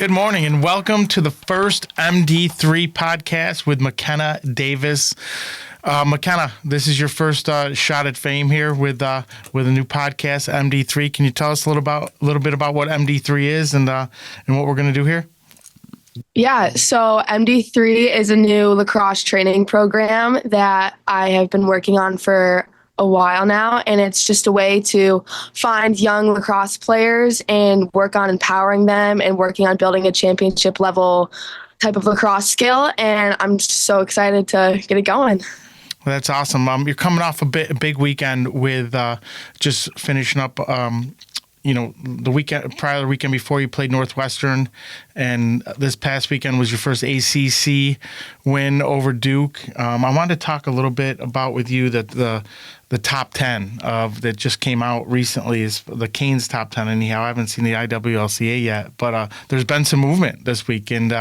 Good morning and welcome to the first MD3 podcast with Mckenna Davis. Mckenna, this is your first shot at fame here with a new podcast, MD3. Can you tell us a little bit about what MD3 is and what we're going to do here? Yeah, so MD3 is a new lacrosse training program that I have been working on for a while now, and it's just a way to find young lacrosse players and work on empowering them and working on building a championship level type of lacrosse skill. And I'm just so excited to get it going. Well, that's awesome. You're coming off a big weekend with just finishing up. The weekend prior to the weekend before, you played Northwestern, and this past weekend was your first ACC win over Duke. I wanted to talk a little bit about with you that the top 10 that just came out recently is the Canes top 10. Anyhow, I haven't seen the IWLCA yet, but there's been some movement this week. And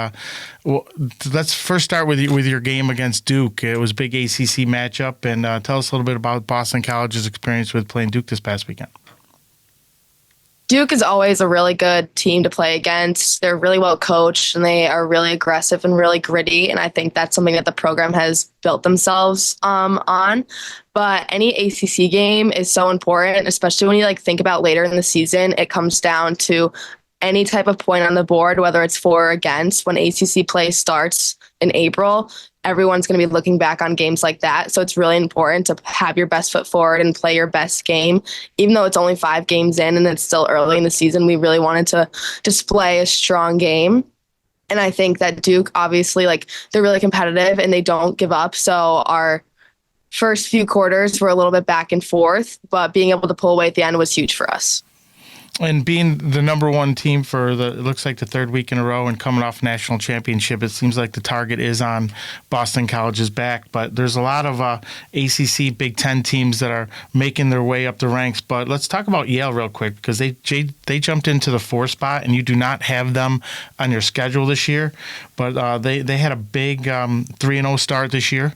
let's first start with your game against Duke. It was a big ACC matchup, and tell us a little bit about Boston College's experience with playing Duke this past weekend. Duke is always a really good team to play against. They're really well coached, and they are really aggressive and really gritty. And I think that's something that the program has built themselves on. But any ACC game is so important, especially when you think about later in the season. It comes down to any type of point on the board, whether it's for or against. When ACC play starts in April, everyone's going to be looking back on games like that. So it's really important to have your best foot forward and play your best game. Even though it's only 5 games in and it's still early in the season, we really wanted to display a strong game. And I think that Duke, obviously, they're really competitive and they don't give up. So our first few quarters were a little bit back and forth, but being able to pull away at the end was huge for us. And being the number one team for it looks like the third week in a row and coming off national championship, it seems like the target is on Boston College's back. But there's a lot of ACC Big Ten teams that are making their way up the ranks. But let's talk about Yale real quick, because they jumped into the 4 spot, and you do not have them on your schedule this year. But they had a big 3-0 start this year,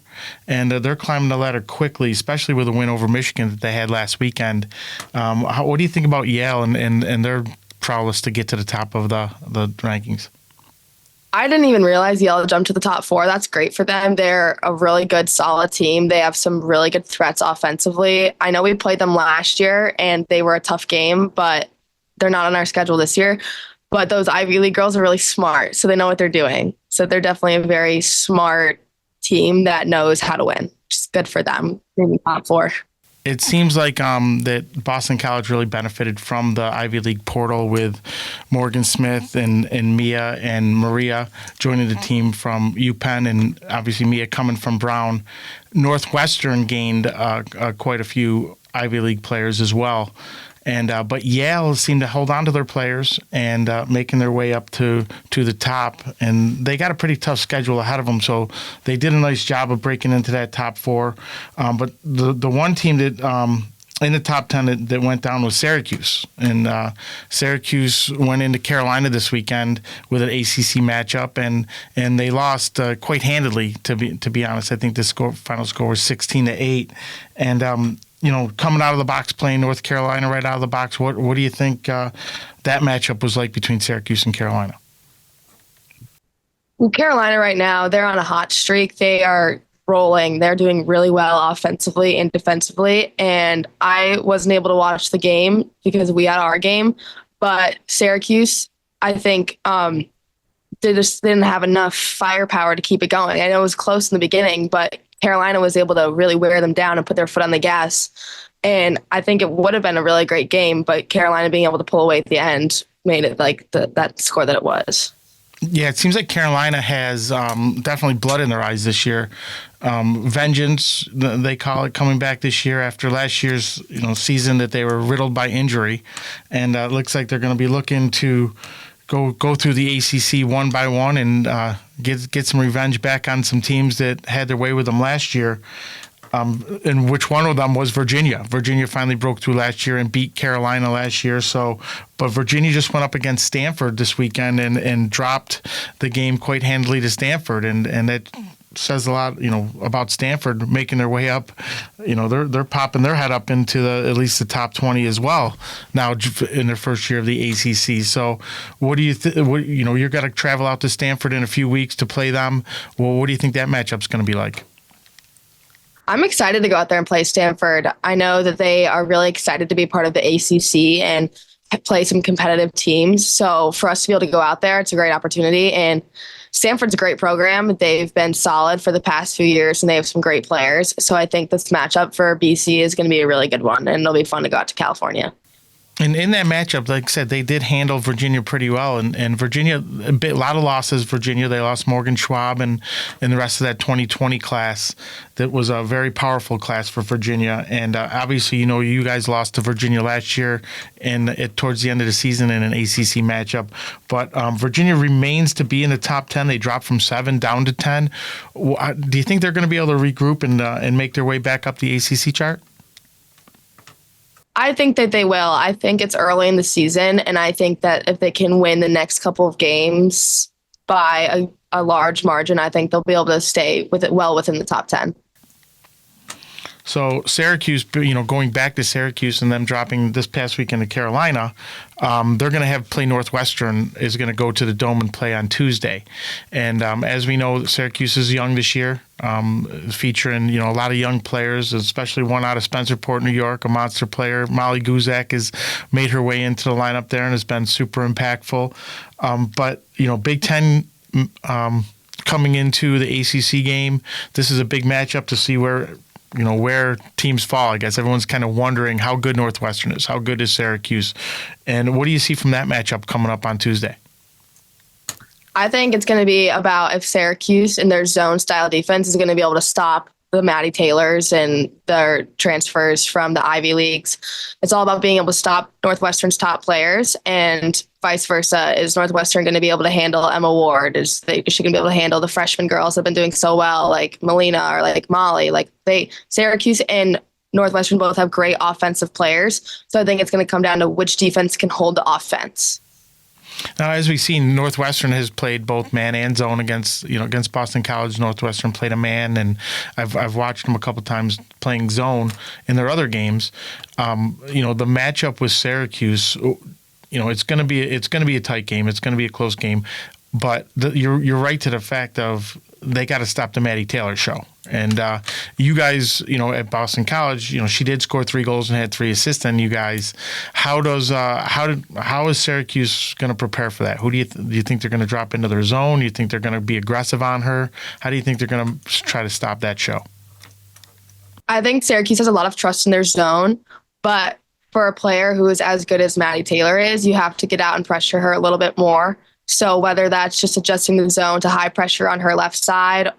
and they're climbing the ladder quickly, especially with a win over Michigan that they had last weekend. What do you think about Yale and their prowess to get to the top of the rankings? I didn't even realize Yale jumped to the top 4. That's great for them. They're a really good, solid team. They have some really good threats offensively. I know we played them last year, and they were a tough game, but they're not on our schedule this year. But those Ivy League girls are really smart, so they know what they're doing. So they're definitely a very smart team that knows how to win. Just good for them in the top 4. It seems like that Boston College really benefited from the Ivy League portal with Morgan Smith and Mia and Maria joining the team from UPenn, and obviously Mia coming from Brown. Northwestern gained quite a few Ivy League players as well. But Yale seemed to hold on to their players and making their way up to the top. And they got a pretty tough schedule ahead of them, so they did a nice job of breaking into that top 4. But the one team that in the top 10 that went down was Syracuse. And Syracuse went into Carolina this weekend with an ACC matchup, and they lost quite handedly, to be honest. I think the final score was 16-8. And coming out of the box, playing North Carolina right out of the box, what do you think that matchup was like between Syracuse and Carolina? Well, Carolina right now, they're on a hot streak. They are rolling. They're doing really well offensively and defensively. And I wasn't able to watch the game because we had our game. But Syracuse, I think they just didn't have enough firepower to keep it going. I know it was close in the beginning, but Carolina was able to really wear them down and put their foot on the gas. And I think it would have been a really great game, but Carolina being able to pull away at the end made it that score that it was. Yeah, it seems like Carolina has definitely blood in their eyes this year. Vengeance, they call it, coming back this year after last year's season that they were riddled by injury. And it looks like they're going to be looking to go through the ACC one by one and get some revenge back on some teams that had their way with them last year. And which one of them was Virginia. Virginia finally broke through last year and beat Carolina last year. But Virginia just went up against Stanford this weekend and dropped the game quite handily to Stanford. And that says a lot, about Stanford making their way up. They're popping their head up into at least the top 20 as well now in their first year of the ACC. So, what do you think? You're going to travel out to Stanford in a few weeks to play them. Well, what do you think that matchup's going to be like? I'm excited to go out there and play Stanford. I know that they are really excited to be part of the ACC and play some competitive teams. So for us to be able to go out there, it's a great opportunity. And Stanford's a great program. They've been solid for the past few years, and they have some great players. So I think this matchup for BC is going to be a really good one, and it'll be fun to go out to California. And in that matchup, like I said, they did handle Virginia pretty well. And Virginia, a lot of losses. Virginia, they lost Morgan Schwab and the rest of that 2020 class. That was a very powerful class for Virginia. And obviously, you guys lost to Virginia last year towards the end of the season in an ACC matchup. But Virginia remains to be in the top 10. They dropped from 7 down to 10. Do you think they're going to be able to regroup and make their way back up the ACC chart? I think that they will. I think it's early in the season, and I think that if they can win the next couple of games by a large margin, I think they'll be able to stay well within the top 10. So Syracuse, going back to Syracuse and them dropping this past weekend to Carolina, they're going to play Northwestern is going to go to the Dome and play on Tuesday. And as we know, Syracuse is young this year, featuring a lot of young players, especially one out of Spencerport, New York, a monster player. Molly Guzak has made her way into the lineup there and has been super impactful. But Big Ten. Coming into the ACC game, this is a big matchup to see where teams fall. I guess everyone's kind of wondering how good Northwestern is, how good is Syracuse, and what do you see from that matchup coming up on Tuesday? I think it's going to be about if Syracuse in their zone style defense is going to be able to stop the Maddie Taylors and their transfers from the Ivy Leagues. It's all about being able to stop Northwestern's top players, and vice versa. Is Northwestern going to be able to handle Emma Ward? Is she going to be able to handle the freshman girls that have been doing so well, like Melina or like Molly? Syracuse and Northwestern both have great offensive players. So I think it's going to come down to which defense can hold the offense. Now, as we've seen, Northwestern has played both man and zone against Boston College. Northwestern played a man, and I've watched them a couple times playing zone in their other games. The matchup with Syracuse, it's going to be a tight game. It's going to be a close game, but you're right to the fact of they got to stop the Maddie Taylor show. And you guys, at Boston College, she did score 3 goals and had 3 assists on you guys. How is Syracuse going to prepare for that? Who do you think they're going to drop into their zone? Do you think they're going to be aggressive on her? How do you think they're going to try to stop that show? I think Syracuse has a lot of trust in their zone, but for a player who is as good as Maddie Taylor is, you have to get out and pressure her a little bit more. So whether that's just adjusting the zone to high pressure on her left side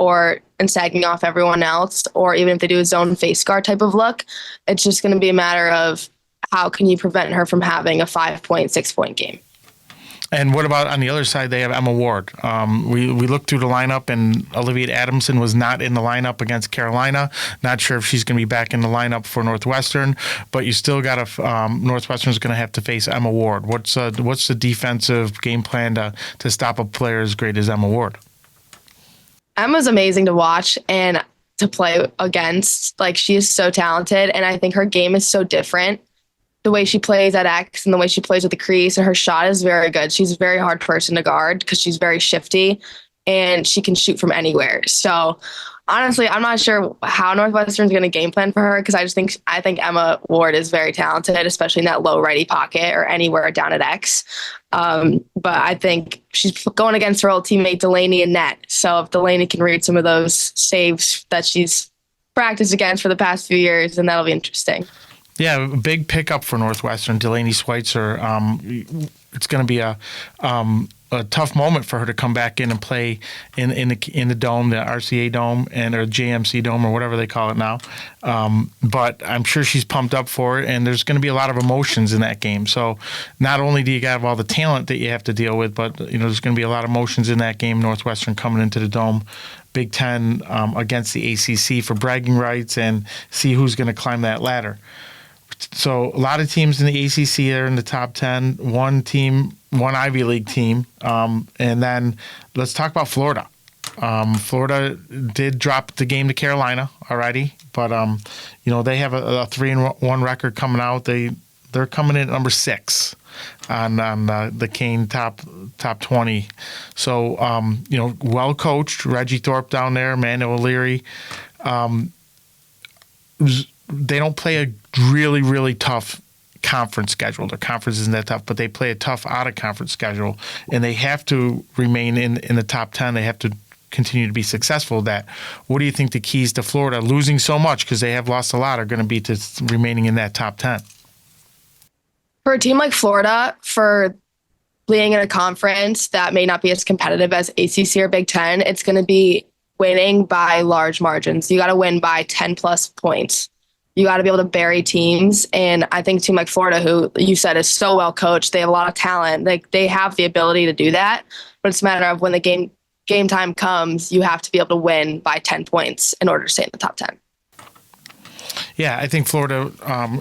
and sagging off everyone else, or even if they do a zone face guard type of look, it's just going to be a matter of how can you prevent her from having a 5-point, 6-point game. And what about on the other side? They have Emma Ward. We looked through the lineup, and Olivia Adamson was not in the lineup against Carolina. Not sure if she's going to be back in the lineup for Northwestern, but you still got Northwestern's going to have to face Emma Ward. What's the defensive game plan to stop a player as great as Emma Ward? Emma's amazing to watch and to play against. She is so talented, and I think her game is so different. The way she plays at X and the way she plays with the crease, and her shot is very good. She's a very hard person to guard because she's very shifty and she can shoot from anywhere. So honestly, I'm not sure how Northwestern's going to game plan for her because I think Emma Ward is very talented, especially in that low righty pocket or anywhere down at X. But I think she's going against her old teammate Delaney in net. So if Delaney can read some of those saves that she's practiced against for the past few years, then that'll be interesting. Yeah, big pickup for Northwestern, Delaney Schweitzer. It's going to be a tough moment for her to come back in and play in the dome, the RCA dome or JMC dome or whatever they call it now. But I'm sure she's pumped up for it, and there's going to be a lot of emotions in that game. So not only do you have all the talent that you have to deal with, but there's going to be a lot of emotions in that game. Northwestern coming into the dome. Big Ten against the ACC for bragging rights and see who's going to climb that ladder. So a lot of teams in the ACC are in the top 10, one Ivy League team. And then let's talk about Florida. Florida did drop the game to Carolina already, but they have a 3-1 record coming out. They're coming in at number 6 on the Kane top 20. So well coached. Reggie Thorpe down there, Manuel Leary. They don't play a really, really tough conference schedule. Their conference isn't that tough, but they play a tough out-of-conference schedule, and they have to remain in the top 10. They have to continue to be successful at that. What do you think the keys to Florida losing so much, because they have lost a lot, are going to be to remaining in that top 10? For a team like Florida, for being in a conference that may not be as competitive as ACC or Big Ten, it's going to be winning by large margins. You got to win by 10 plus points. You got to be able to bury teams. And I think a team like Florida, who you said is so well coached, they have a lot of talent. Like, they have the ability to do that. But it's a matter of when the game time comes, you have to be able to win by 10 points in order to stay in the top 10. Yeah, I think Florida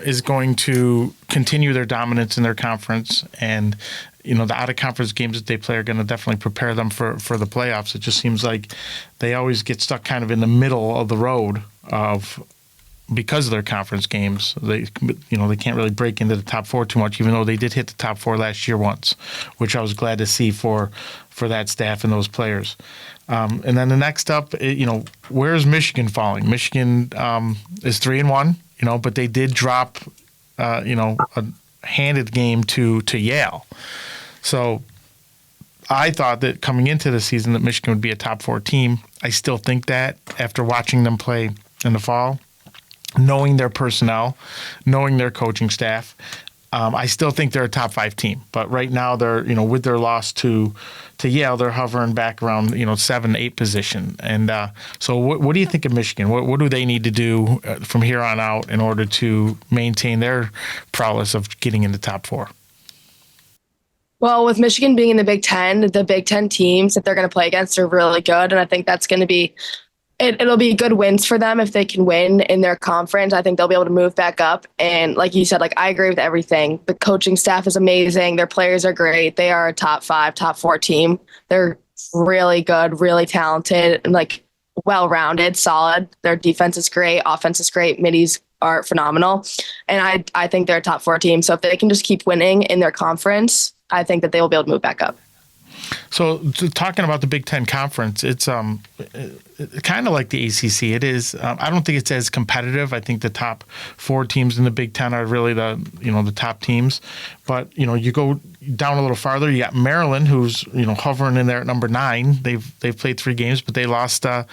is going to continue their dominance in their conference, and the out-of-conference games that they play are going to definitely prepare them for the playoffs. It just seems like they always get stuck kind of in the middle of the road because of their conference games. They can't really break into the top 4 too much, even though they did hit the top 4 last year once, which I was glad to see for that staff and those players. And then the next up, where's Michigan falling? Michigan is 3-1, but they did drop, a handed game to Yale. So I thought that coming into the season that Michigan would be a top 4 team. I still think that after watching them play in the fall, knowing their personnel, knowing their coaching staff, I still think they're a top 5 team. But right now they're, with their loss to Yale, they're hovering back around, 7-8 position. And so what do you think of Michigan? What do they need to do from here on out in order to maintain their prowess of getting in the top 4? Well, with Michigan being in the Big Ten teams that they're going to play against are really good. And I think that's going to be it'll be good wins for them if they can win in their conference. I think they'll be able to move back up. And like you said, I agree with everything. The coaching staff is amazing. Their players are great. They are a top 5, top 4 team. They're really good, really talented, and well-rounded, solid. Their defense is great. Offense is great. Middies are phenomenal. And I think they're a top 4 team. So if they can just keep winning in their conference, I think that they will be able to move back up. So talking about the Big Ten Conference, it's kind of like the ACC. It is. I don't think it's as competitive. I think the top 4 teams in the Big Ten are really the top teams. But you go down a little farther. You got Maryland, who's hovering in there at number 9. They've played 3 games, but they lost by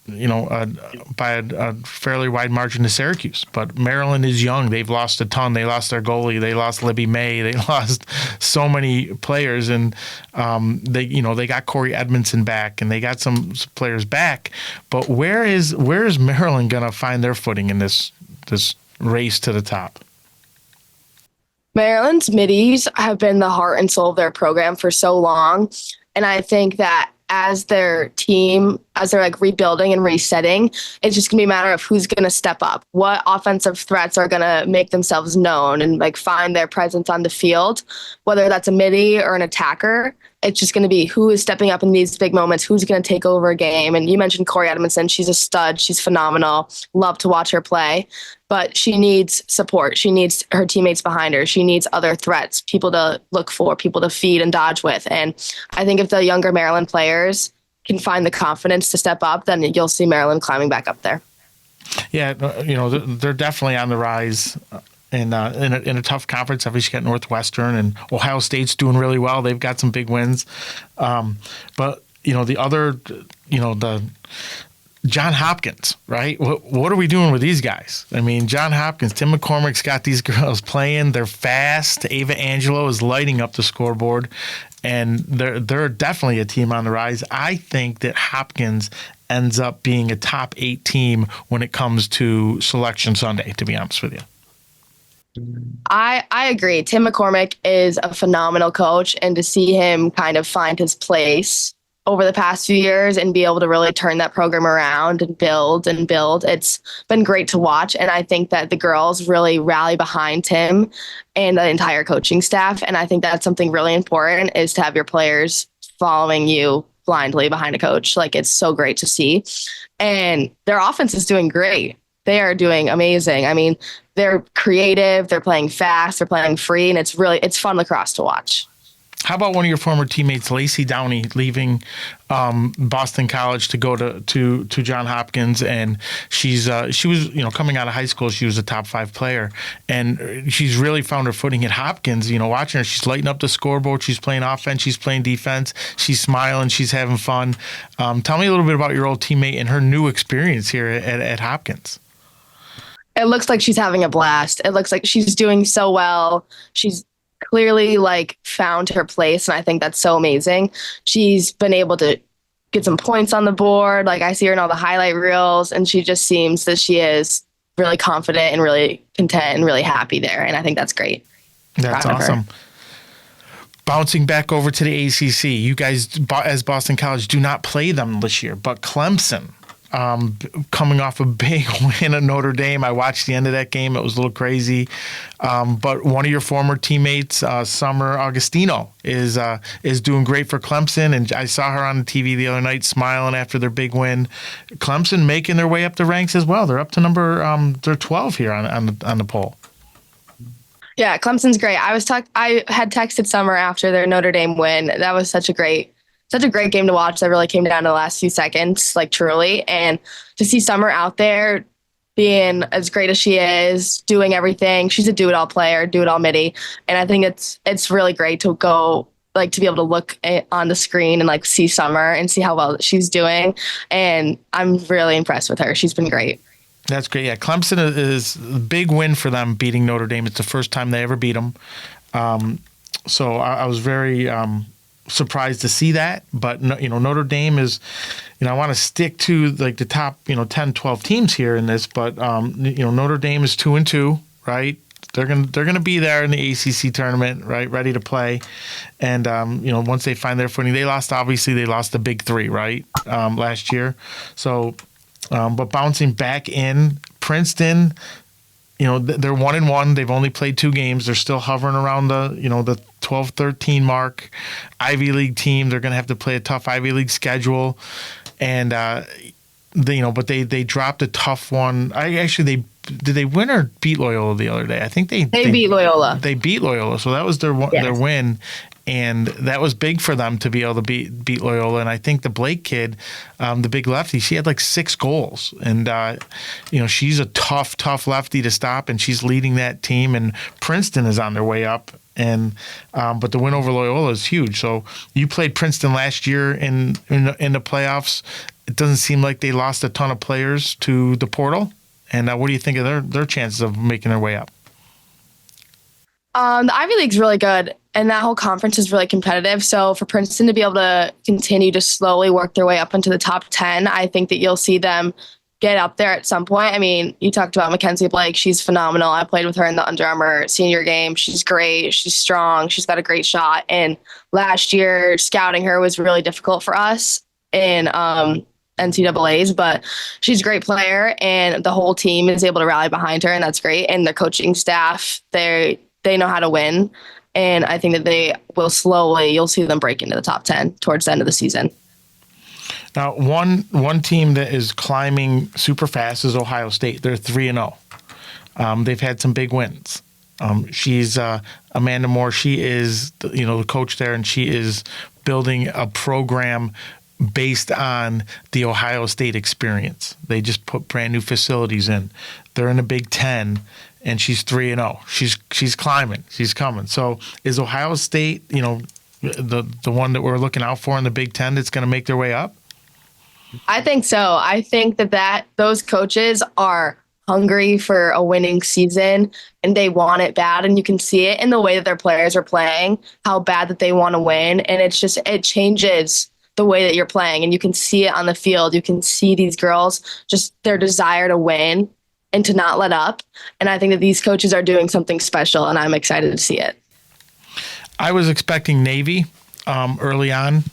a fairly wide margin to Syracuse. But Maryland is young. They've lost a ton. They lost their goalie. They lost Libby May. They lost so many players, and they got Corey Edmondson back, and they got some players back. But where is Maryland going to find their footing in this race to the top? Maryland's middies have been the heart and soul of their program for so long, and I think that as their team, as they're rebuilding and resetting, it's just going to be a matter of who's going to step up. What offensive threats are going to make themselves known and find their presence on the field, whether that's a midi or an attacker. It's just going to be who is stepping up in these big moments, who's going to take over a game. And you mentioned Corey Edmondson. She's a stud. She's phenomenal. Love to watch her play. But she needs support. She needs her teammates behind her. She needs other threats, people to look for, people to feed and dodge with. And I think if the younger Maryland players can find the confidence to step up, then you'll see Maryland climbing back up there. Yeah, they're definitely on the rise. In a tough conference, obviously you got Northwestern, and Ohio State's doing really well. They've got some big wins. But the other, the John Hopkins, right? What are we doing with these guys? I mean, John Hopkins, Tim McCormick's got these girls playing. They're fast. Ava Angelo is lighting up the scoreboard, and they're definitely a team on the rise. I think that Hopkins ends up being a top 8 team when it comes to Selection Sunday, to be honest with you. I agree. Tim McCormick is a phenomenal coach, and to see him kind of find his place over the past few years and be able to really turn that program around and build, it's been great to watch. And I think that the girls really rally behind him and the entire coaching staff. And I think that's something really important, is to have your players following you blindly behind a coach. Like, it's so great to see. And their offense is doing great. They are doing amazing. I mean, they're creative, they're playing fast, they're playing free, and it's fun lacrosse to watch. How about one of your former teammates, Lacey Downey, leaving Boston College to go to Johns Hopkins, and she was coming out of high school, she was a top 5 player, and she's really found her footing at Hopkins. Watching her, she's lighting up the scoreboard, she's playing offense, she's playing defense, she's smiling, she's having fun. Tell me a little bit about your old teammate and her new experience here at Hopkins. It looks like she's having a blast. It looks like she's doing so well. She's clearly found her place, and I think that's so amazing. She's been able to get some points on the board. I see her in all the highlight reels, and she just seems that she is really confident and really content and really happy there, and I think that's great. That's awesome. Bouncing back over to the ACC, you guys, as Boston College, do not play them this year, but Clemson, coming off a big win at Notre Dame. I watched the end of that game. It was a little crazy. But one of your former teammates, Summer Augustino, is doing great for Clemson. And I saw her on the TV the other night smiling after their big win. Clemson making their way up the ranks as well. They're up to they're 12 here on the poll. Yeah, Clemson's great. I had texted Summer after their Notre Dame win. That was such a great game to watch. That really came down to the last few seconds, truly. And to see Summer out there being as great as she is, doing everything. She's a do-it-all player, do-it-all midi. And I think it's really great to go, to be able to look on the screen and see Summer and see how well she's doing. And I'm really impressed with her. She's been great. That's great. Yeah, Clemson is a big win for them beating Notre Dame. It's the first time they ever beat them. So I was very surprised to see that, but Notre Dame is, I want to stick to the top 10, 12 teams here in this, but Notre Dame is 2-2, right? They're gonna be there in the ACC tournament, right, ready to play, and once they find their footing, they lost the big 3, right, last year, so but bouncing back in, Princeton, they're 1-1. They've only played 2 games. They're still hovering around the 12-13 mark. Ivy League team. They're going to have to play a tough Ivy League schedule, and but they dropped a tough one. Did they win or beat Loyola the other day? I think they beat Loyola. They beat Loyola, so that was their win. And that was big for them to be able to beat Loyola. And I think the Blake kid, the big lefty, she had 6 goals. And, she's a tough lefty to stop, and she's leading that team. And Princeton is on their way up. And but the win over Loyola is huge. So you played Princeton last year in the playoffs. It doesn't seem like they lost a ton of players to the portal. And what do you think of their chances of making their way up? The Ivy League's really good, and that whole conference is really competitive. So for Princeton to be able to continue to slowly work their way up into the top 10, I think that you'll see them get up there at some point. I mean, you talked about Mackenzie Blake. She's phenomenal. I played with her in the Under Armour senior game. She's great. She's strong. She's got a great shot. And last year, scouting her was really difficult for us in NCAAs, but she's a great player, and the whole team is able to rally behind her, and that's great. And the coaching staff, they know how to win, and I think that they will you'll see them break into the top 10 towards the end of the season. Now, one team that is climbing super fast is Ohio State. They're 3-0. They've had some big wins. She's Amanda Moore. She is the coach there, and she is building a program based on the Ohio State experience. They just put brand new facilities in. They're in the Big Ten, and she's 3-0. She's climbing. She's coming. So is Ohio State, the one that we're looking out for in the Big Ten that's going to make their way up? I think so. I think that those coaches are hungry for a winning season, and they want it bad, and you can see it in the way that their players are playing, how bad that they want to win, and it changes the way that you're playing, and you can see it on the field. You can see these girls, just their desire to win and to not let up, and I think that these coaches are doing something special, and I'm excited to see it. I was expecting Navy early on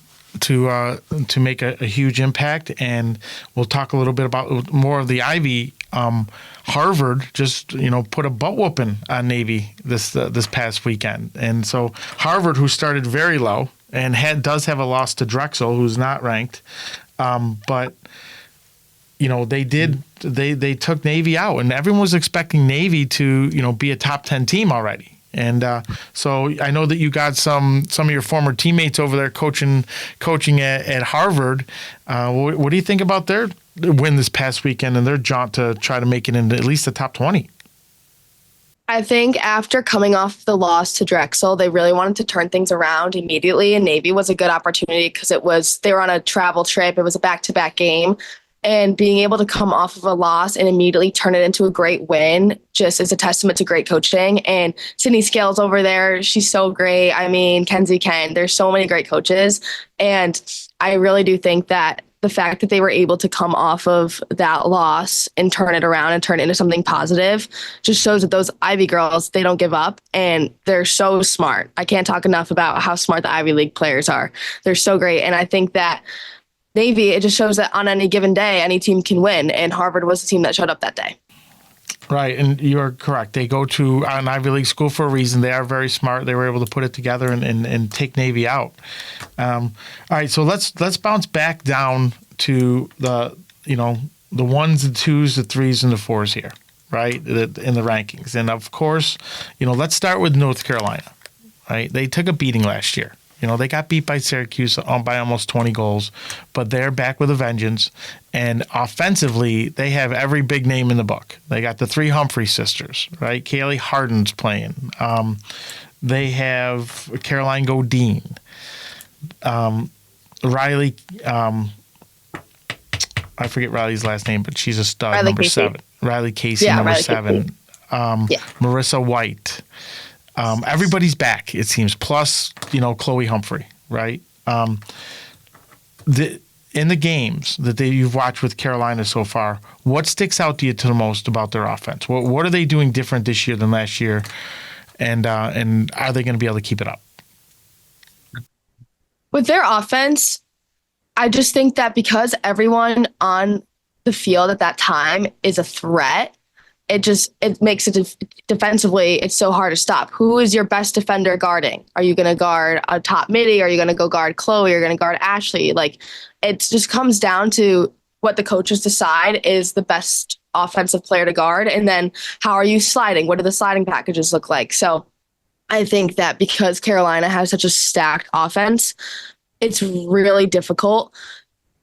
to make a huge impact, and we'll talk a little bit about more of the Ivy. Harvard just put a butt whooping on Navy this past weekend, and so Harvard, who started very low, and does have a loss to Drexel, who's not ranked. But they took Navy out, and everyone was expecting Navy to be a top 10 team already. And so I know that you got some of your former teammates over there coaching at Harvard. What do you think about their win this past weekend and their jaunt to try to make it into at least the top 20? I think after coming off the loss to Drexel, they really wanted to turn things around immediately, and Navy was a good opportunity because they were on a travel trip. It was a back-to-back game. And being able to come off of a loss and immediately turn it into a great win just is a testament to great coaching. And Sydney Scales over there, she's so great. I mean, Kenzie Ken, there's so many great coaches. And I really do think that the fact that they were able to come off of that loss and turn it around and turn it into something positive just shows that those Ivy girls, they don't give up, and they're so smart. I can't talk enough about how smart the Ivy League players are. They're so great. And I think that Navy, it just shows that on any given day, any team can win, and Harvard was the team that showed up that day. Right, and you're correct. They go to an Ivy League school for a reason. They are very smart. They were able to put it together and take Navy out. All right, so let's bounce back down to the ones, the twos, the threes, and the fours here, right, in the rankings. And of course, let's start with North Carolina. Right, they took a beating last year. They got beat by Syracuse by almost 20 goals, but they're back with a vengeance. And offensively, they have every big name in the book. They got the three Humphrey sisters, right? Kaylee Harden's playing. They have Caroline Godin. Riley, I forget Riley's last name, but she's a stud, Riley number Casey. 7. Riley Casey, number Riley 7. Casey. Marissa White. Everybody's back, it seems, plus, Chloe Humphrey, right? In the games that you've watched with Carolina so far, what sticks out to you the most about their offense? What are they doing different this year than last year? And are they going to be able to keep it up? With their offense, I just think that because everyone on the field at that time is a threat, it makes it defensively, it's so hard to stop. Who is your best defender guarding? Are you going to guard a top midi? Are you going to go guard Chloe? Are you going to guard Ashley? Like, it just comes down to what the coaches decide is the best offensive player to guard. And then how are you sliding? What do the sliding packages look like? So I think that because Carolina has such a stacked offense, it's really difficult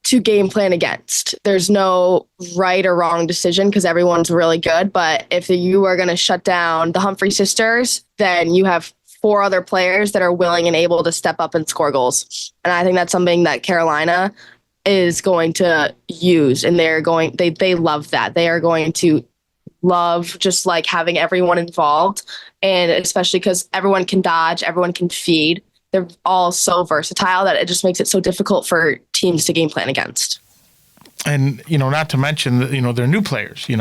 to game plan against. There's no right or wrong decision because everyone's really good. But if you are going to shut down the Humphrey sisters, then you have 4 other players that are willing and able to step up and score goals. And I think that's something that Carolina is going to use. And they love that. They are going to love just like having everyone involved. And especially because everyone can dodge, everyone can feed. They're all so versatile that it just makes it so difficult for teams to game plan against. And, not to mention, their new players, speaking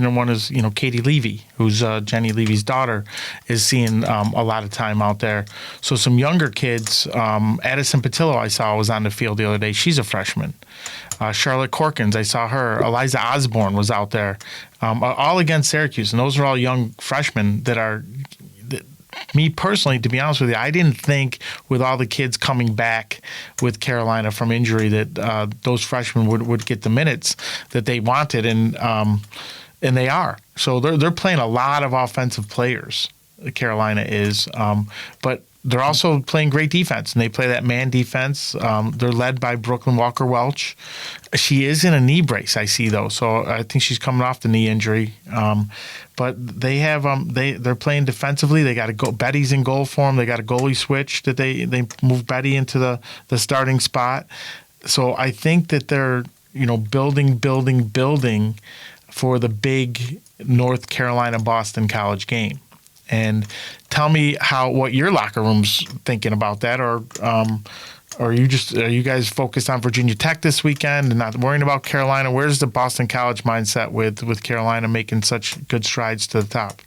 of one is, Katie Levy, who's Jenny Levy's daughter, is seeing a lot of time out there. So some younger kids, Addison Patillo I saw was on the field the other day. She's a freshman. Charlotte Corkins, I saw her. Eliza Osborne was out there, all against Syracuse. And those are all young freshmen that are – me personally, to be honest with you, I didn't think with all the kids coming back with Carolina from injury that those freshmen would get the minutes that they wanted, and they are. So they're playing a lot of offensive players. Carolina is, but they're also playing great defense, and they play that man defense. They're led by Brooklyn Walker-Welch. She is in a knee brace, I see, though, so I think she's coming off the knee injury. But they have they're playing defensively. They got Betty's in goal for them. They got a goalie switch that they move Betty into the starting spot. So I think that they're building for the big North Carolina Boston College game. And tell me what your locker room's thinking about that, or are you guys focused on Virginia Tech this weekend and not worrying about Carolina? Where's the Boston College mindset with Carolina making such good strides to the top?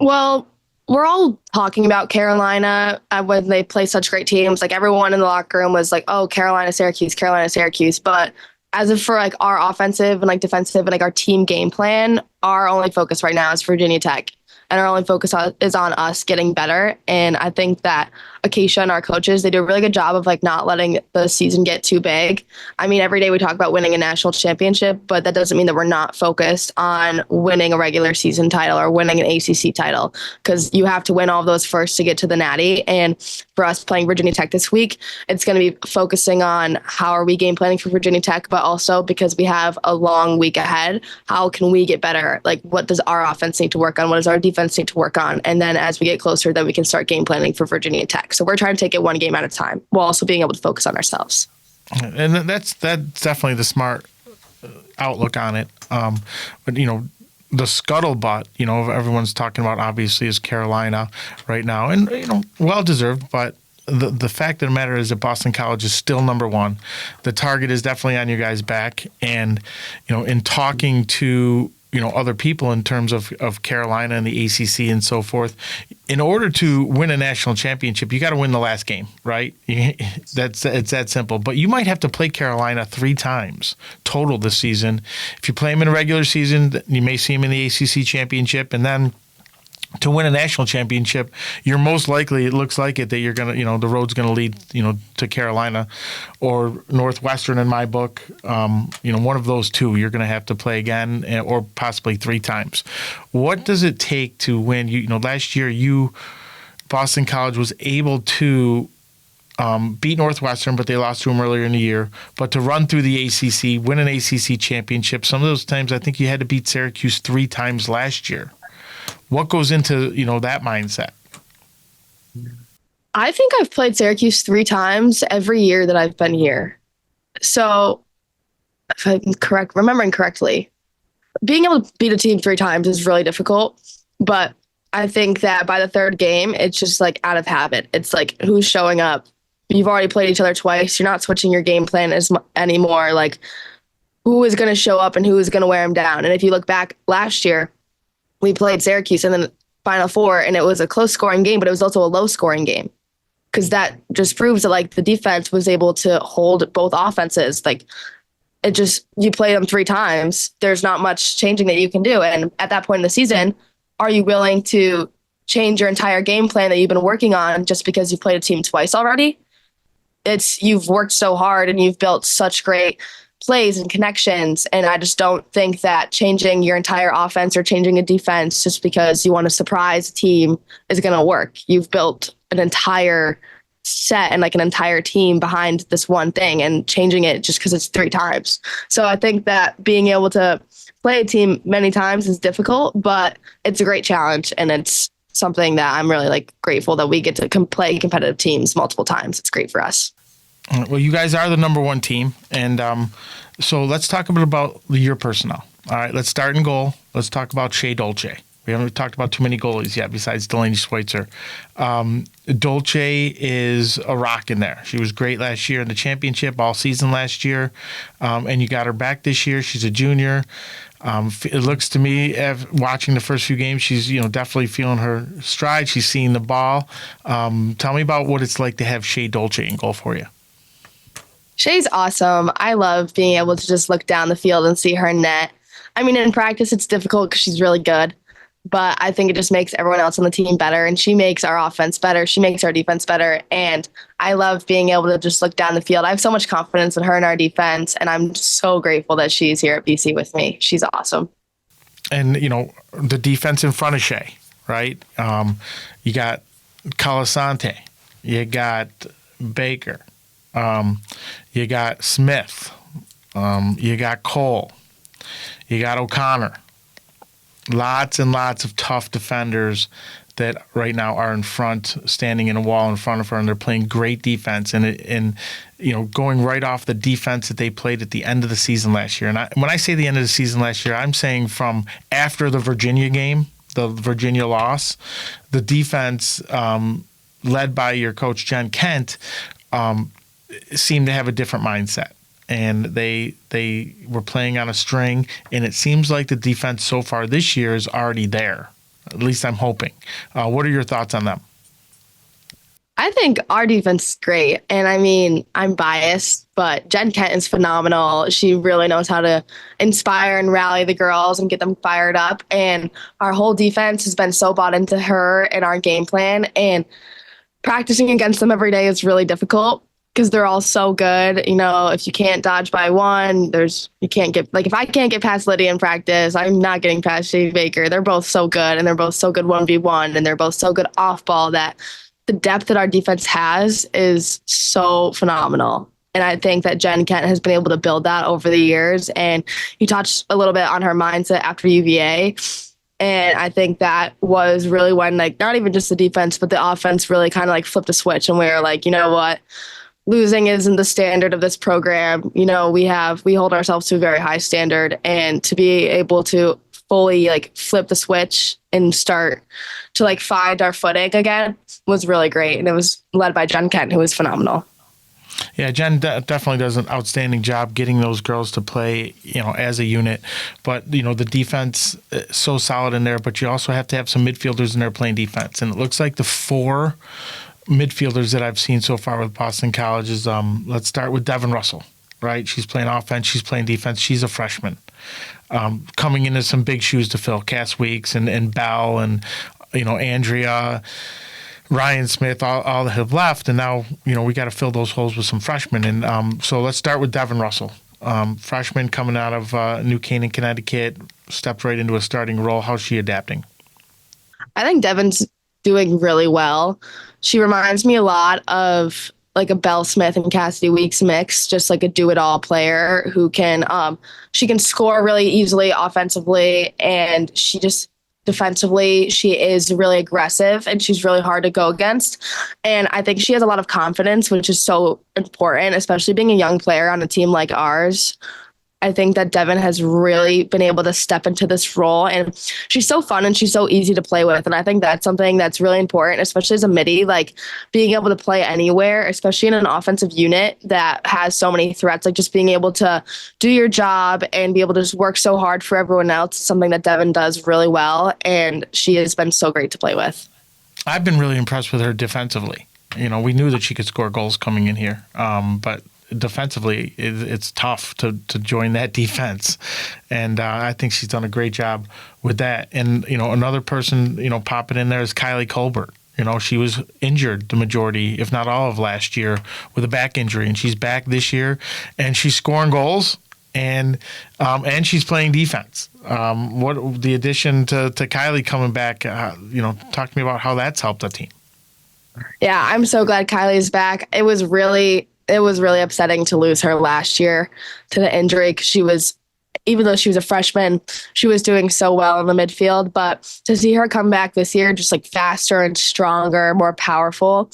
Well, we're all talking about Carolina when they play such great teams. Like, everyone in the locker room was like, "Oh, Carolina, Syracuse, Carolina, Syracuse." But as of for like our offensive and like defensive and like our team game plan, our only focus right now is Virginia Tech. and our only focus is on us getting better. And I think that Acacia and our coaches, they do a really good job of like not letting the season get too big. I mean, every day we talk about winning a national championship, but that doesn't mean that we're not focused on winning a regular season title or winning an ACC title, because you have to win all of those first to get to the Natty. And for us playing Virginia Tech this week, it's going to be focusing on how are we game planning for Virginia Tech, but also because we have a long week ahead, how can we get better? Like, what does our offense need to work on? What does our defense need to work on? And then as we get closer, then we can start game planning for Virginia Tech. So we're trying to take it one game at a time while also being able to focus on ourselves. And that's definitely the smart outlook on it. But the scuttlebutt, everyone's talking about obviously is Carolina right now, and well deserved. But the fact of the matter is that Boston College is still number one. The target is definitely on your guys' back, and in talking to other people in terms of Carolina and the ACC and so forth, in order to win a national championship, you got to win the last game, right? It's that simple. But you might have to play Carolina 3 times total this season. If you play them in a regular season, you may see them in the ACC championship, and then to win a national championship, you're most likely, it looks like it, that you're going to, the road's going to lead, to Carolina or Northwestern in my book. One of those two you're going to have to play again, or possibly 3 times. What does it take to win? Last year, Boston College was able to beat Northwestern, but they lost to them earlier in the year. But to run through the ACC, win an ACC championship, some of those times I think you had to beat Syracuse 3 times last year. What goes into, that mindset? I think I've played Syracuse 3 times every year that I've been here. So if I'm remembering correctly, being able to beat a team 3 times is really difficult. But I think that by the 3rd game, it's just like out of habit. It's like, who's showing up? You've already played each other twice. You're not switching your game plan anymore. Like, who is going to show up and who is going to wear them down? And if you look back last year, we played Syracuse in the Final Four, and it was a close scoring game, but it was also a low scoring game, because that just proves that like the defense was able to hold both offenses. Like, you play them 3 times. There's not much changing that you can do. And at that point in the season, are you willing to change your entire game plan that you've been working on just because you've played a team twice already? You've worked so hard and you've built such great plays and connections, and I just don't think that changing your entire offense or changing a defense just because you want to surprise a team is going to work. You've built an entire set and like an entire team behind this one thing, and changing it just because it's 3 times. So I think that being able to play a team many times is difficult, but it's a great challenge, and it's something that I'm really like grateful that we get to play competitive teams multiple times. It's great for us. Well, you guys are the number 1 team, and so let's talk a bit about your personnel. All right, let's start in goal. Let's talk about Shea Dolce. We haven't talked about too many goalies yet besides Delaney Schweitzer. Dolce is a rock in there. She was great last year in the championship, all season last year, and you got her back this year. She's a junior. It looks to me, watching the first few games, she's definitely feeling her stride. She's seeing the ball. Tell me about what it's like to have Shea Dolce in goal for you. Shay's awesome. I love being able to just look down the field and see her net. I mean, in practice, it's difficult because she's really good, but I think it just makes everyone else on the team better, and she makes our offense better. She makes our defense better, and I love being able to just look down the field. I have so much confidence in her and our defense, and I'm so grateful that she's here at BC with me. She's awesome. And, the defense in front of Shea, right? You got Calasante. You got Baker. You got Smith, you got Cole, you got O'Connor. Lots and lots of tough defenders that right now are in front, standing in a wall in front of her, and they're playing great defense. And going right off the defense that they played at the end of the season last year. And when I say the end of the season last year, I'm saying from after the Virginia game, the Virginia loss, the defense led by your coach Jen Kent seemed to have a different mindset, and they were playing on a string, and it seems like the defense so far this year is already there. At least I'm hoping. What are your thoughts on them? I think our defense is great. And I mean, I'm biased, but Jen Kent is phenomenal. She really knows how to inspire and rally the girls and get them fired up. And our whole defense has been so bought into her and our game plan. And practicing against them every day is really difficult because they're all so good. You know, if you can't dodge by one, you can't get, like, if I can't get past Lydia in practice, I'm not getting past Shady Baker. They're both so good, and they're both so good 1v1, and they're both so good off ball that the depth that our defense has is so phenomenal. And I think that Jen Kent has been able to build that over the years. And you touched a little bit on her mindset after UVA. And I think that was really when, like, not even just the defense, but the offense really kind of like flipped a switch. And we were like, you know what? Losing isn't the standard of this program. You know, we hold ourselves to a very high standard, and to be able to fully like flip the switch and start to like find our footing again was really great. And it was led by Jen Kent, who was phenomenal. Yeah, Jen definitely does an outstanding job getting those girls to play, you know, as a unit. But, you know, the defense is so solid in there, but you also have to have some midfielders in there playing defense. And it looks like the 4 midfielders that I've seen so far with Boston College is, let's start with Devin Russell, right? She's playing offense, she's playing defense, she's a freshman. Coming into some big shoes to fill, Cass Weeks and Bell and, you know, Andrea, Ryan Smith, all have left, and now, you know, we got to fill those holes with some freshmen. And so let's start with Devin Russell, freshman coming out of New Canaan, Connecticut, stepped right into a starting role. How's she adapting? I think Devin's doing really well. She reminds me a lot of like a Belle Smith and Cassidy Weeks mix, just like a do-it-all player who can she can score really easily offensively, and she just defensively, she is really aggressive and she's really hard to go against. And I think she has a lot of confidence, which is so important, especially being a young player on a team like ours. I think that Devin has really been able to step into this role, and she's so fun and she's so easy to play with. And I think that's something that's really important, especially as a midi, like being able to play anywhere, especially in an offensive unit that has so many threats, like just being able to do your job and be able to just work so hard for everyone else is something that Devin does really well. And she has been so great to play with. I've been really impressed with her defensively. You know, we knew that she could score goals coming in here, but defensively, it's tough to join that defense, and I think she's done a great job with that. And you know, another person, you know, popping in there is Kylie Colbert. You know, she was injured the majority, if not all, of last year with a back injury, and she's back this year, and she's scoring goals, and she's playing defense. What the addition to Kylie coming back? You know, talk to me about how that's helped the team. Yeah, I'm so glad Kylie's back. It was really upsetting to lose her last year to the injury, because even though she was a freshman, she was doing so well in the midfield. But to see her come back this year, just like faster and stronger, more powerful,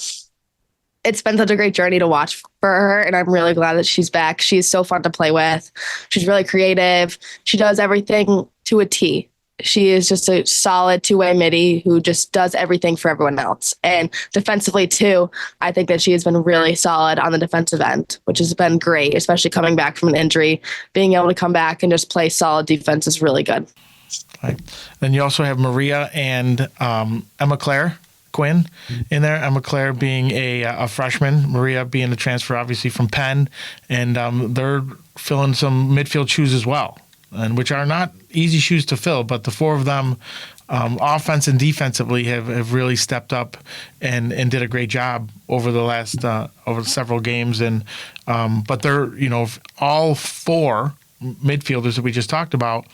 it's been such a great journey to watch for her. And I'm really glad that she's back. She's so fun to play with. She's really creative. She does everything to a T. She is just a solid two-way midi who just does everything for everyone else. And defensively, too, I think that she has been really solid on the defensive end, which has been great, especially coming back from an injury. Being able to come back and just play solid defense is really good. Right. Then you also have Maria and Emma Claire Quinn in there. Emma Claire being a freshman, Maria being a transfer, obviously, from Penn. And they're filling some midfield shoes as well, and which are not easy shoes to fill, but the 4 of them, offense and defensively, have really stepped up and did a great job over the last over several games. And but they're, you know, all 4 midfielders that we just talked about,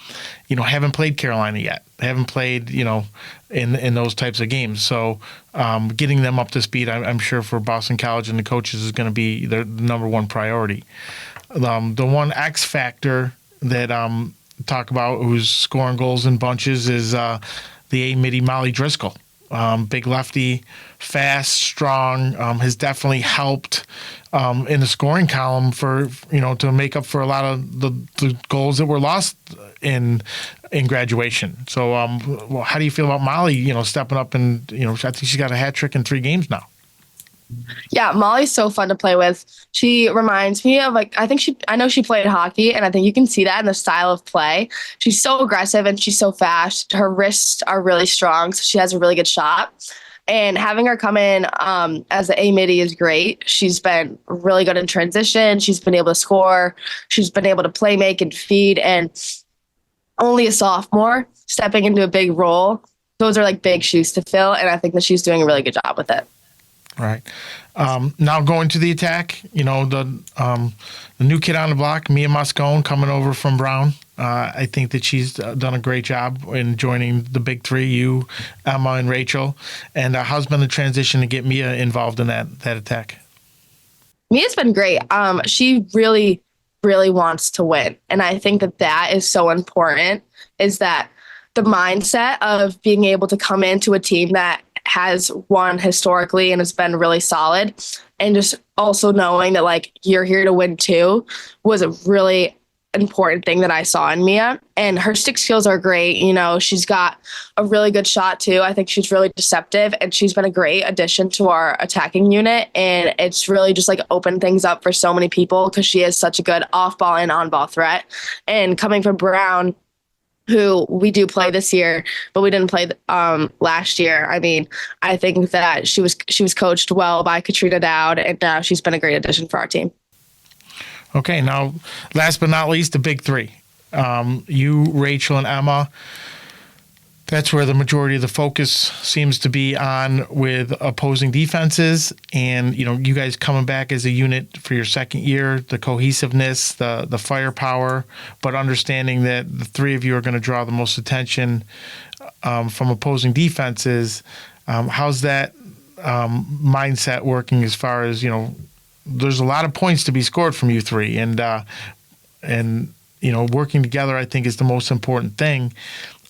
you know, haven't played Carolina yet. Haven't played, you know, in those types of games. So getting them up to speed, I'm sure for Boston College and the coaches is going to be their number one priority. The one X factor that talk about who's scoring goals in bunches is the A midi Molly Driscoll. Big lefty, fast, strong, has definitely helped in the scoring column for, you know, to make up for a lot of the goals that were lost in graduation. So well, how do you feel about Molly, you know, stepping up and, you know, I think she's got a hat trick in 3 games now. Yeah, Molly's so fun to play with. She reminds me of, like, I know she played hockey, and I think you can see that in the style of play. She's so aggressive and she's so fast. Her wrists are really strong, so she has a really good shot. And having her come in as the A midi is great. She's been really good in transition. She's been able to score. She's been able to play, make, and feed. And only a sophomore stepping into a big role. Those are like big shoes to fill. And I think that she's doing a really good job with it. Right. Now going to the attack, the new kid on the block, Mia Moscone, coming over from Brown. I think that she's done a great job in joining the big three, you, Emma, and Rachel. And how's been the transition to get Mia involved in that attack? Mia's been great. She really, really wants to win. And I think that is so important, is that the mindset of being able to come into a team that has won historically and has been really solid, and just also knowing that like you're here to win too, was a really important thing that I saw in Mia. And her stick skills are great. She's got a really good shot too. I think she's really deceptive, and she's been a great addition to our attacking unit. And it's really just like opened things up for so many people because she is such a good off ball and on ball threat. And coming from Brown, who we do play this year, but we didn't play last year. I mean, I think that she was coached well by Katrina Dowd, and now she's been a great addition for our team. Okay, now last but not least, the big three. You, Rachel, and Emma. That's where the majority of the focus seems to be on with opposing defenses. And, you guys coming back as a unit for your second year, the cohesiveness, the firepower, but understanding that the three of you are going to draw the most attention from opposing defenses. How's that mindset working as far as, there's a lot of points to be scored from you three. And working together, I think, is the most important thing.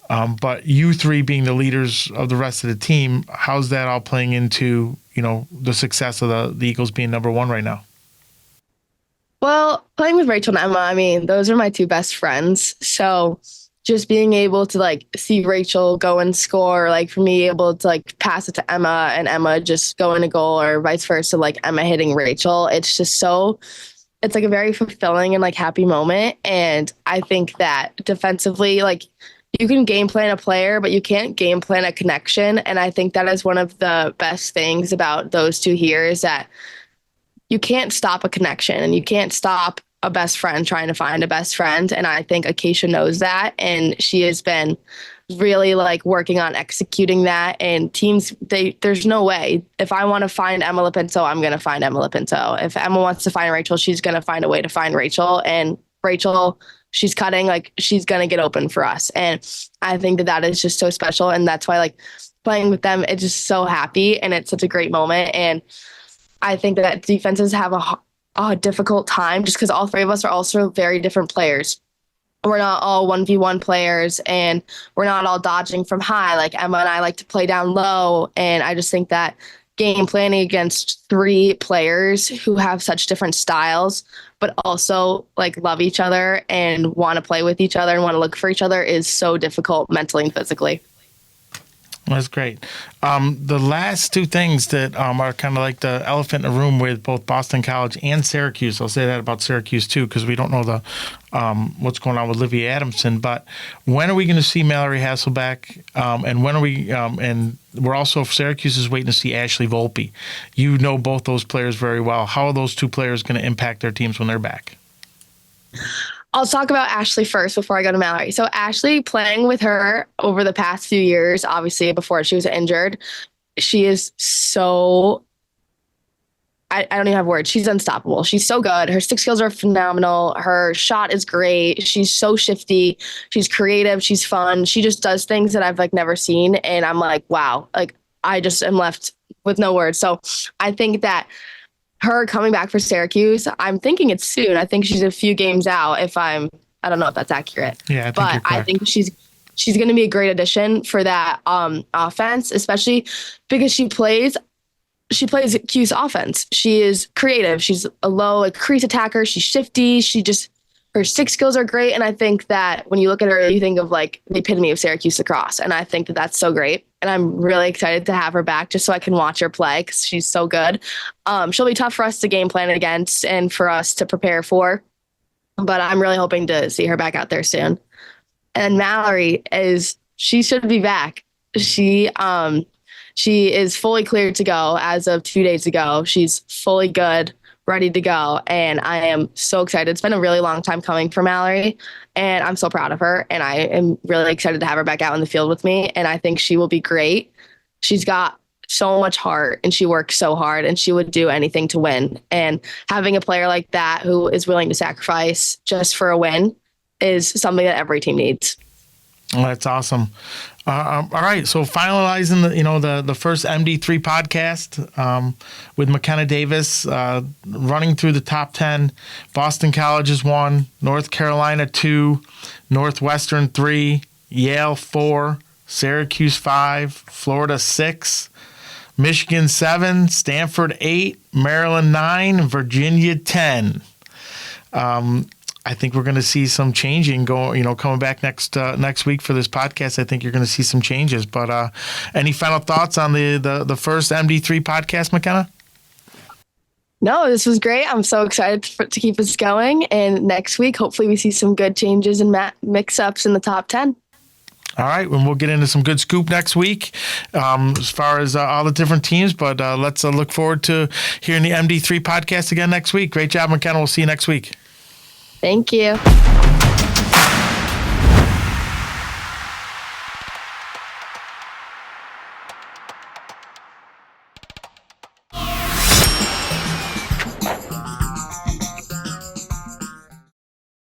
But you three being the leaders of the rest of the team, how's that all playing into, the success of the Eagles being number one right now? Well, playing with Rachel and Emma, I mean, those are my two best friends. So just being able to like see Rachel go and score, like for me able to like pass it to Emma and Emma just go in a goal, or vice versa, like Emma hitting Rachel. It's just it's like a very fulfilling and like happy moment. And I think that defensively, like, you can game plan a player, but you can't game plan a connection. And I think that is one of the best things about those two here, is that you can't stop a connection and you can't stop a best friend trying to find a best friend. And I think Acacia knows that. And she has been really like working on executing that. And teams, there's no way. If I want to find Emma Lipinto, I'm going to find Emma Lipinto. If Emma wants to find Rachel, she's going to find a way to find Rachel. And Rachel, she's cutting, like she's going to get open for us. And I think that is just so special. And that's why like playing with them, it's just so happy and it's such a great moment. And I think that defenses have a difficult time just because all three of us are also very different players. We're not all 1v1 players, and we're not all dodging from high. Like Emma and I like to play down low. And I just think that game planning against three players who have such different styles, but also like love each other and want to play with each other and want to look for each other is so difficult mentally and physically. That's great. The last two things that are kind of like the elephant in the room with both Boston College and Syracuse. I'll say that about Syracuse too, because we don't know what's going on with Livia Adamson. But when are we going to see Mallory Hasselbeck? And when are we? And we're also, Syracuse is waiting to see Ashley Volpe. You know both those players very well. How are those two players going to impact their teams when they're back? I'll talk about Ashley first before I go to Mallory. So Ashley, playing with her over the past few years, obviously before she was injured, she is so, I don't even have words. She's unstoppable. She's so good. Her stick skills are phenomenal. Her shot is great. She's so shifty. She's creative. She's fun. She just does things that I've like never seen. And I'm like, wow, like I just am left with no words. So I think that her coming back for Syracuse, I'm thinking it's soon. I think she's a few games out. I don't know if that's accurate. Yeah, I think she's going to be a great addition for that offense, especially because she plays Q's offense. She is creative. She's a low crease attacker. She's shifty. Her stick skills are great. And I think that when you look at her, you think of like the epitome of Syracuse lacrosse. And I think that that's so great. And I'm really excited to have her back just so I can watch her play because she's so good. She'll be tough for us to game plan against and for us to prepare for. But I'm really hoping to see her back out there soon. And Mallory she should be back. She She is fully cleared to go as of 2 days ago. She's fully good, ready to go. And I am so excited. It's been a really long time coming for Mallory, and I'm so proud of her. And I am really excited to have her back out in the field with me. And I think she will be great. She's got so much heart and she works so hard and she would do anything to win. And having a player like that who is willing to sacrifice just for a win is something that every team needs. Well, that's awesome. All right, so finalizing the first MD3 podcast with Mckenna Davis, running through the top 10. Boston College is 1, North Carolina 2, Northwestern 3, Yale 4, Syracuse 5, Florida 6, Michigan 7, Stanford 8, Maryland 9, Virginia 10. I think we're going to see some changing coming back next week for this podcast. I think you're going to see some changes. But any final thoughts on the first MD3 podcast, Mckenna? No, this was great. I'm so excited to keep us going. And next week, hopefully we see some good changes and mix-ups in the top 10. All right, and we'll get into some good scoop next week as far as all the different teams. But let's look forward to hearing the MD3 podcast again next week. Great job, Mckenna. We'll see you next week. Thank you.